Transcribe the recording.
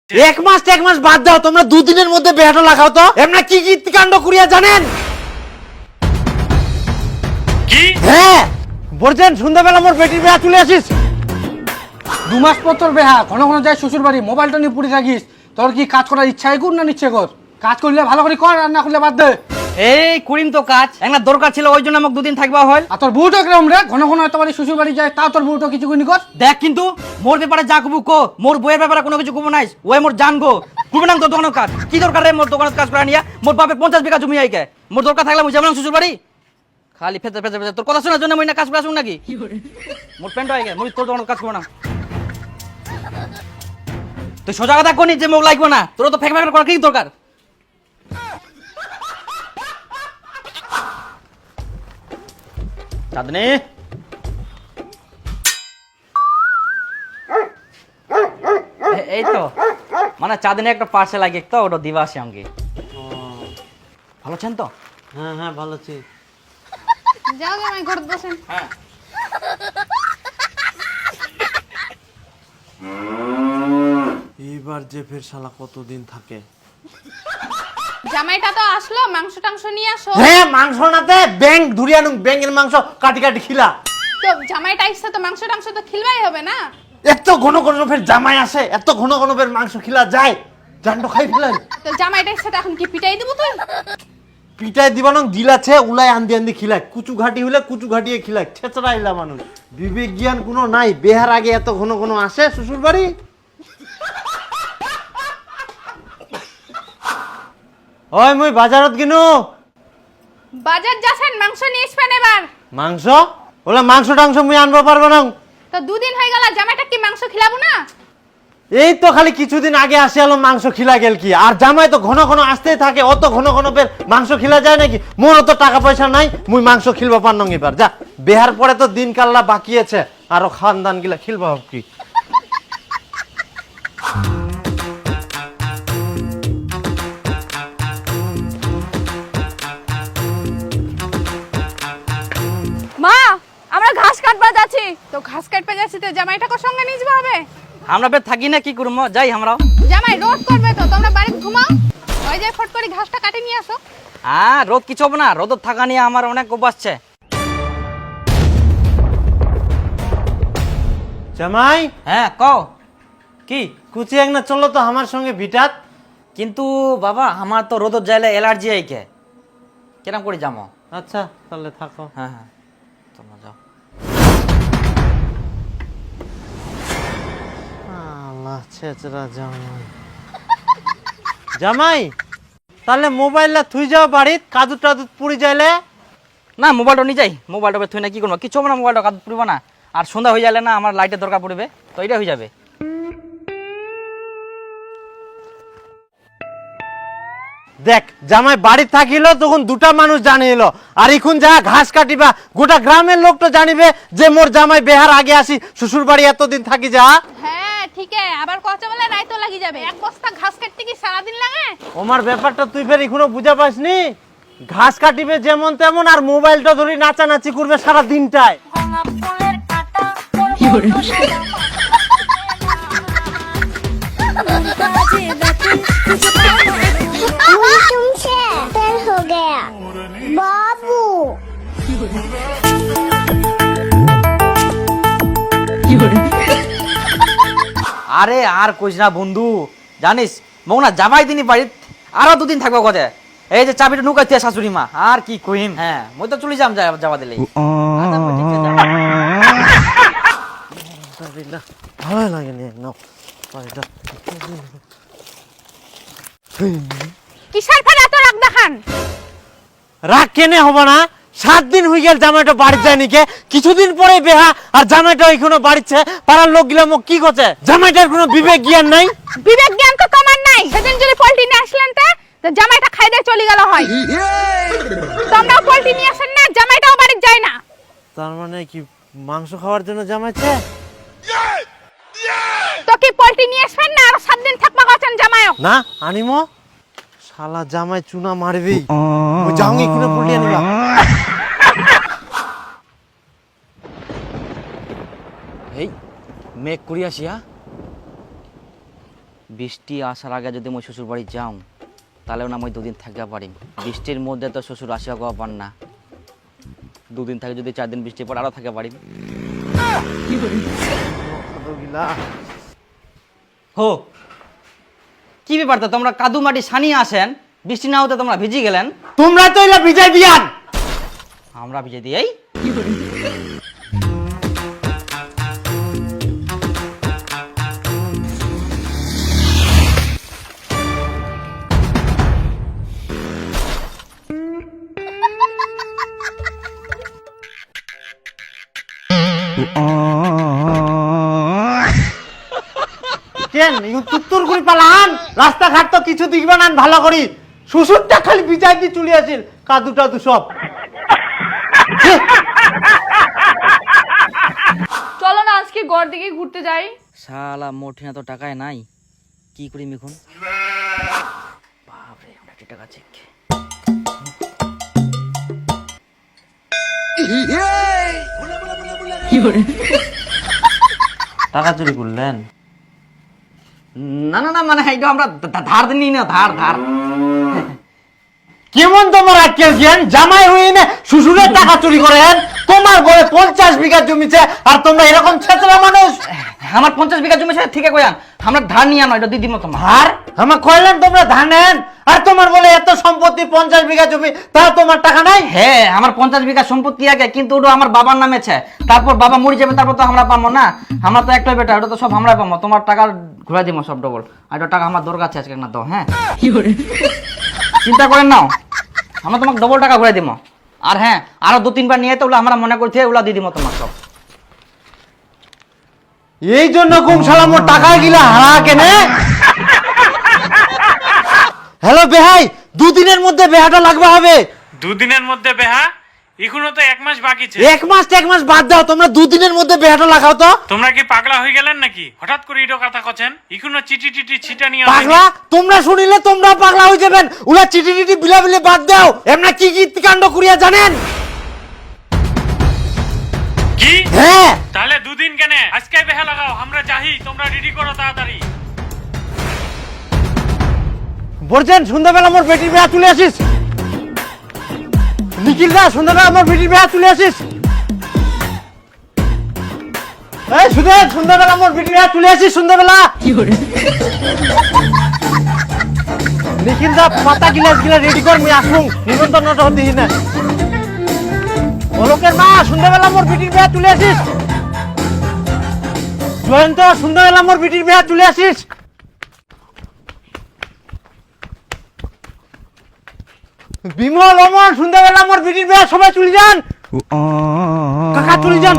এক মাস বাদ দাও, তোমরা দুদিনের মধ্যে বেহাটা লাগাও তো। এমনা কি কি কাণ্ড করিয়া জানেন? কি? হ্যাঁ বলছেন সন্ধ্যাবেলা মোর বেটির বেহা চলে আসিস। 2 মাস পর তোর বেহা, ঘন ঘন যাই শ্বশুর বাড়ি, মোবাইলটা নিয়ে পড়ে থাকিস। তোর কি কাজ করার ইচ্ছা কর না নিচ্ছে কর? কাজ করলে ভালো করে কর, আর না করলে বাদ দে। এই করিম তো কাজ একটা দরকার ছিল, ওই জন্য আমাকে দুদিন থাকবা হল। আর তোর বউটা কিরম রে? ঘন ঘন এত বাড়ি শ্বশুর বাড়ি যায়, তাও তোর বউটা কিছু করি কর। দেখ কিন্তু মোর ব্যাপারে যা কবু কো, মোর বইয়ের ব্যাপারে কোনো কিছু কবু নাই। ওই মোর জানগো করবে না তোর দোকানের কাজ। কি দরকার রে মোর দোকানের কাজ করা নিয়া? মোর বাপে 50 বিঘা জমি আইকে, মোর দরকার থাকলে মুই যাবো শ্বশুর বাড়ি। খালি ফেতে ফেতে ফেতে তোর কথা শোনার জন্য মুই না কাজ করা শুন নাকি? মোর প্যান্ট হয়ে গে, মুই তোর দোকানের কাজ করবো না। তুই সোজা কথা কোনি যে মোক লাগবে না, তোর তো ফেক ফেক করার কি দরকার? চাঁদনি এই তো মানে চাঁদনি একটা পার্সেল লাগে তো, ওটা দিবা আসে আমাকে। ভালো আছেন তো? হ্যাঁ হ্যাঁ ভালো আছি। যাও জামাই ঘরে বসেন। হ্যাঁ এইবার যে ফের শালা কতদিন থাকে। জামাইটা তো আসলো, মাংস টাংস নিয়ে আসো। হ্যাঁ মাংস নাতে ব্যাং ধুরিয়ানুং, ব্যাঙের মাংস কাটি কাটি খিলা। তো জামাইটা আসছে তো মাংস টাংস তো খিলবাই হবে না। এত ঘন ঘন ফের জামাই আসে, এত ঘন ঘন ফের মাংস খিলা যায়, জানটো খাই ফেলেন। তো জামাইটা আসছে তো এখন কি পিটাই দিব তুই? পিটাই দিবানং দিলাছে উলাই আন্দি আন্দি খিলায়, কুচু ঘাটি হইলে কুচু ঘাটিয়ে খিলায়, ছেচড়া ইলা মানুষ। বিবেক জ্ঞান কোনো নাই, বেহার আগে এত ঘন ঘন আসে শ্বশুর বাড়ি। ওই মুই বাজারত কিনু। বাজার যাচ্ছেন, মাংস নিয়ে আসবেন এবার। মাংস? ওলা মাংস টাংস মুই আনবো পারবো না। তো দুদিন হয়ে গেল, জামাইটা কি মাংস খিলাবো না? এই তো খালি কিছুদিন আগে আসে আলো মাংস খিলা গেল কি, আর জামাই তো ঘন ঘন আসতেই থাকে। অত ঘন ঘন ফের মাংস খিলা যায় নাকি? মোর অত টাকা পয়সা নাই, মুই মাংস খিলবা পার নং এবার। যা বেহার পরে তো দিন কাল্লা বাকি আছে, আরো খানদান গিলা খিলবা হব কি। মা, আমরা ঘাস কাটবা যাচ্ছি। তো ঘাস কাটবা যাচ্ছি, তো জামাইটাকে সঙ্গে নিয়ে যাওয়া হবে। আমরা বে থাকি না, কি করবো যাই আমরাও। জামাই রোদ করবে তো, তোমরা বাড়িতে ঘুমাও। ওই যে ফট করে ঘাসটা কাটে নিয়ে আসো। হ্যাঁ রোদ কিছু হবে না, রোদ থাকা নিয়ে আমার অনেক অভ্যাস আছে। জামাই হ্যাঁ কও কি? কুচি এক না চলো তো আমার সঙ্গে ভিটাত। কিন্তু বাবা আমার তো রোদ যাইলে অ্যালার্জি আইকে, কেরম করে যাবো? আচ্ছা তাহলে থাকো। হ্যাঁ হ্যাঁ তোমরা যাও। আল্লাহ ছেচরা জামাই। জামাই তাহলে মোবাইলটা থুই যাও বাড়িত, কাদুত টাদুত পুড়ি যাইলে। না মোবাইলটা নিয়ে যাই, মোবাইলটা থুই না কি করবো? কিছু হবে না, মোবাইলটা কাজ পুড়বে না। আর সন্ধ্যা হয়ে যাবে না, আমার লাইটের দরকার পড়বে, তো এটা হয়ে যাবে। দেখ জামাই বাড়ি থাকিল তখন দুটা মানুষ জানিল, আর এখন যা ঘাস কাটিবা গোটা গ্রামের লোক তো জানিবে যে মোর জামাই বেহার আগে আসি শ্বশুর বাড়ি এতদিন থাকি যা। হ্যাঁ ঠিক আছে, আবার কথা বলে রাইতো লাগি যাবে। এক বস্তা ঘাস কাটতে কি সারাদিন লাগে? ওমার ব্যাপারটা তুই ফের এখনো বুঝা পাসনি। ঘাস কাটিবে যেমন তেমন, আর মোবাইলটা ধরে নাচানাচি করবে সারা দিনটায়। तुमसे तर हो गया बाबू। আরে আর কইস না বন্ধু, জানিস মৌ না জামাই দিনই বাড়িত আরো দুদিন থাকবো কথা। এই যে চাবিটা নুকাইতে শাশুড়ি মা, আর কি কইম। হ্যাঁ মই তো চলে যাম, যাওয়া দিলে। ভালো লাগেনি একদম। কিসের ফের এত রাগ দেখান? রাগ কেনে হবো না? 7 দিন হয়ে গেল জামাইটা বাড়ি যায়নি কে, কিছুদিন পরে বেহা আর জামাইটা এখনো বাড়িছে। পাড়ার লোক গিলা মোক কি করছে? জামাইটার কোনো বিবেক জ্ঞান নাই। বিবেক জ্ঞান তো তোমার নাই। সেদিন যদি পোল্ট্রি নিয়ে আসলেন তো জামাইটা খাই দিয়ে চলে গেল হয়। তোমরাও পোল্ট্রি নিয়ে আসেন না, জামাইটাও বাড়িতে যায় না। তার মানে কি মাংস খাওয়ার জন্য জামাইছে? তো কি পোল্ট্রি নিয়ে আসবেন না, আরো 7 দিন থাকবা গেছেন জামাইও? না আনিমো, শালা জামাই চুনা মারবি। ও যাওঙ্গি কিনা পুলিয়া নিবা। এই মেঘ করিয়াছিয়া বৃষ্টি আসার আগে যদি মই শ্বশুর বাড়ি যাও তাহলেও না মই দুদিন থাকতে পারি। বৃষ্টির মধ্যে তো শ্বশুর আসিয়া গোয়া পান না, দুদিন থাকে যদি 4 দিন বৃষ্টি পরে আরও থাকতে পারি। হো কি ব্যাপার, তো তোমরা কাদু মাটি সানিয়ে আসেন, বৃষ্টি না হতে তোমরা ভিজি গেলেন। তোমরা তো এলা বিজয় দিয়ান। আমরা ভিজে দিয়েই কেন তুত্তুর করে পালান, রাস্তাঘাট তো কিছু দিবা না ভালো করি, শ্বশুরটা খালি বিজয় দিয়ে চলে আসিল কাদু টাদু সব। চলো না আজকে গড় দিকে ঘুরতে যাই। শালা মোটিনা তো টাকায় নাই, কি করি এখন? বাপরে আমরা টাকা চেক টাকা চুরি করলেন? না না না, মানে এটা আমরা ধার দিই না, ধার ধার। কেমন তোমার আজকের জ্ঞান, জামাই হয়ে না শ্বশুরের টাকা চুরি করেন? তোমার ঘরে 50 বিঘা জমিছে আর তোমরা এরকম ছেচরা মানুষ। আমার 50 বিঘা জমি ঠিক আছে কইয়ান, আমরা ধার নিয়ে আনো, এটা দিদি মতো আর আমার কইলেন তোমরা ধান নেন, আর তোমার বলে এত সম্পত্তি 50 বিঘা জমি, তা তোমার টাকা নাই? হ্যাঁ আমার 50 বিঘা সম্পত্তি আছে, কিন্তু ওটা আমার বাবার নামে আছে। তারপর বাবা মরে যাবে, তারপর তো আমরা পাবো না, আমরা তো একটাই বেটা, ওটা তো সব আমরাই পাবো। তোমার টাকা ঘুরে দিব সব ডবল, আর এটা টাকা আমার দরকার আছে আজকে না দাও। হ্যাঁ চিন্তা করেন নাও, আমরা তোমাকে ডবল টাকা ঘুরে দিব। আর হ্যাঁ আরো 2-3 বার নিয়ে তো ওগুলো আমরা মনে করছি ওগুলা দিয়ে দিব তোমার সব। এই জন্য কুম শালা মোর টাকা গিলা হারা কেনে। হ্যালো বেহাই, 2 দিনের মধ্যে বেহাটা লাগবে হবে। 2 দিনের মধ্যে বেহা? এখনো তো 1 মাস বাকি আছে। 1 মাস বাদ দাও, তোমরা 2 দিনের মধ্যে বেহাটা লাগাও তো। তোমরা কি পাগলা হয়ে গেলেন নাকি? হঠাৎ করে ইডো কথা কছেন, এখনো চিঠি টিটি ছিটা নিয়ে পাগলা? তোমরা শুনিলে তোমরা পাগলা হয়ে যাবেন। উলা চিঠি টিটি বিলাবিলে বাদ দাও, এমনা কি কি কাণ্ড করিয়া জানেন? কি? হ্যাঁ তাহলে 2 দিন কেন? আজকে বেহা লাগাও, আমরা যাই, তোমরা রেডি করো তাড়াতাড়ি। বলছেন সন্ধ্যাবেলা আমার বেটির বেহা চলে আসিস। নিখিল দা, সন্ধ্যাবেলা আমার বেটির বেহা চলে আসিস। এই সুদেব, সন্ধ্যাবেলা আমার বেটির বেহা চলে আসিস সন্ধ্যাবেলা। নিখিল দা পাতা গিলাস গিলা রেডি কর, মুই আসুন নিমন্ত্রণটা দিই না। অলোকের মা, সন্ধ্যাবেলা আমার বেটির বেহা চলে আসিস। জয়ন্ত, সন্ধ্যাবেলা আমার বেটির বেহা চলে আসিস। বিমল, অমন, সন্ধ্যাবেলা আমার বেটির বেহা সবাই চলে যান। কাকা চলে যান।